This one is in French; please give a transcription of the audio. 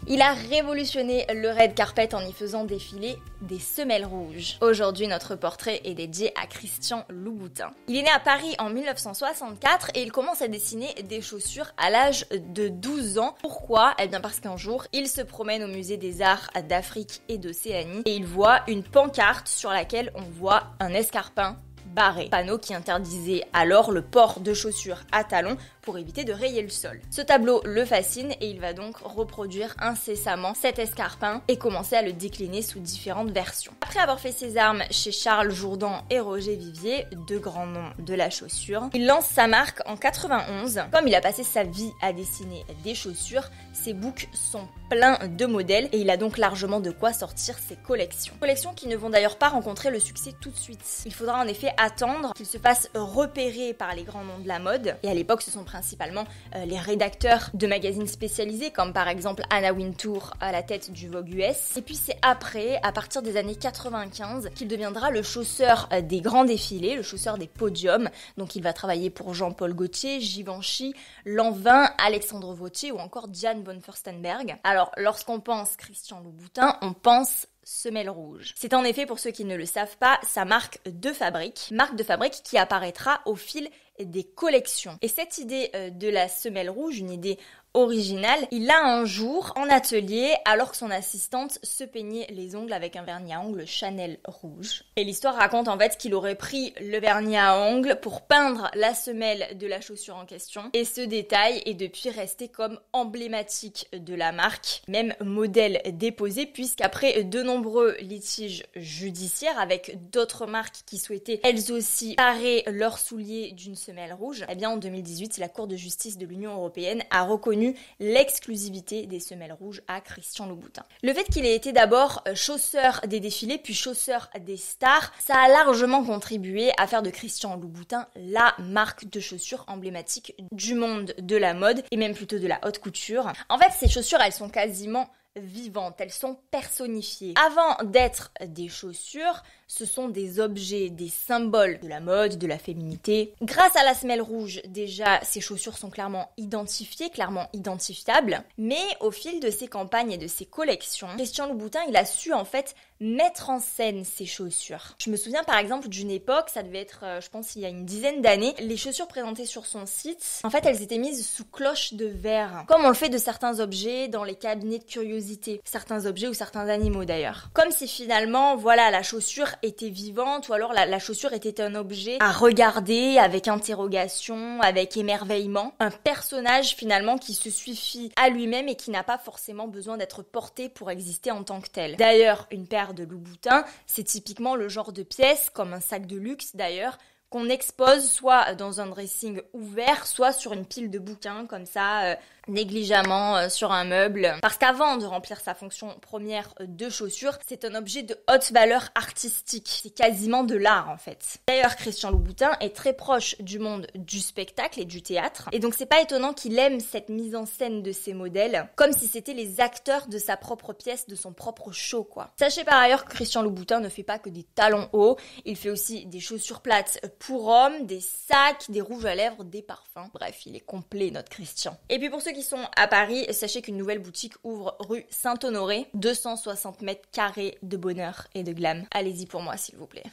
Il a révolutionné le red carpet en y faisant défiler des semelles rouges. Aujourd'hui, notre portrait est dédié à Christian Louboutin. Il est né à Paris en 1964 et il commence à dessiner des chaussures à l'âge de 12 ans. Pourquoi ? Eh bien parce qu'un jour, il se promène au musée des arts d'Afrique et d'Océanie et il voit une pancarte sur laquelle on voit un escarpin barré, panneau qui interdisait alors le port de chaussures à talons pour éviter de rayer le sol. Ce tableau le fascine et il va donc reproduire incessamment cet escarpin et commencer à le décliner sous différentes versions. Après avoir fait ses armes chez Charles Jourdan et Roger Vivier, deux grands noms de la chaussure, il lance sa marque en 91. Comme il a passé sa vie à dessiner des chaussures, ses books sont pleins de modèles et il a donc largement de quoi sortir ses collections. Collections qui ne vont d'ailleurs pas rencontrer le succès tout de suite. Il faudra en effet attendre qu'il se fasse repérer par les grands noms de la mode et à l'époque ce sont principalement les rédacteurs de magazines spécialisés comme par exemple Anna Wintour à la tête du Vogue US. Et puis c'est après, à partir des années 95, qu'il deviendra le chausseur des grands défilés, le chausseur des podiums. Donc il va travailler pour Jean-Paul Gaultier, Givenchy, Lanvin, Alexandre Vauthier ou encore Diane von Furstenberg. Alors lorsqu'on pense Christian Louboutin, on pense semelle rouge. C'est en effet, pour ceux qui ne le savent pas, sa marque de fabrique qui apparaîtra au fil des collections. Et cette idée de la semelle rouge, une idée originale, il l'a un jour en atelier alors que son assistante se peignait les ongles avec un vernis à ongles Chanel rouge. Et l'histoire raconte en fait qu'il aurait pris le vernis à ongles pour peindre la semelle de la chaussure en question. Et ce détail est depuis resté comme emblématique de la marque, même modèle déposé, puisqu'après de nombreux litiges judiciaires avec d'autres marques qui souhaitaient elles aussi parer leurs souliers d'une semelle rouge, eh bien en 2018, la Cour de justice de l'Union européenne a reconnu l'exclusivité des semelles rouges à Christian Louboutin. Le fait qu'il ait été d'abord chausseur des défilés puis chausseur des stars, ça a largement contribué à faire de Christian Louboutin la marque de chaussures emblématique du monde de la mode et même plutôt de la haute couture. En fait, ces chaussures, elles sont quasiment vivantes, elles sont personnifiées. Avant d'être des chaussures, ce sont des objets, des symboles de la mode, de la féminité. Grâce à la semelle rouge, déjà, ces chaussures sont clairement identifiées, clairement identifiables. Mais au fil de ses campagnes et de ses collections, Christian Louboutin, il a su en fait mettre en scène ses chaussures. Je me souviens par exemple d'une époque, ça devait être, je pense, il y a une dizaine d'années, les chaussures présentées sur son site, en fait, elles étaient mises sous cloche de verre, comme on le fait de certains objets dans les cabinets de curiosité, certains objets ou certains animaux d'ailleurs. Comme si finalement, voilà, la chaussure était vivante ou alors la chaussure était un objet à regarder avec interrogation, avec émerveillement, un personnage finalement qui se suffit à lui-même et qui n'a pas forcément besoin d'être porté pour exister en tant que tel. D'ailleurs, une paire de Louboutin, c'est typiquement le genre de pièce, comme un sac de luxe d'ailleurs, qu'on expose soit dans un dressing ouvert, soit sur une pile de bouquins comme ça, négligemment sur un meuble. Parce qu'avant de remplir sa fonction première de chaussure, c'est un objet de haute valeur artistique. C'est quasiment de l'art en fait. D'ailleurs, Christian Louboutin est très proche du monde du spectacle et du théâtre. Et donc c'est pas étonnant qu'il aime cette mise en scène de ses modèles, comme si c'était les acteurs de sa propre pièce, de son propre show quoi. Sachez par ailleurs que Christian Louboutin ne fait pas que des talons hauts, il fait aussi des chaussures plates pour hommes, des sacs, des rouges à lèvres, des parfums. Bref, il est complet notre Christian. Et puis pour ceux qui sont à Paris, sachez qu'une nouvelle boutique ouvre rue Saint-Honoré, 260 mètres carrés de bonheur et de glam. Allez-y pour moi s'il vous plaît.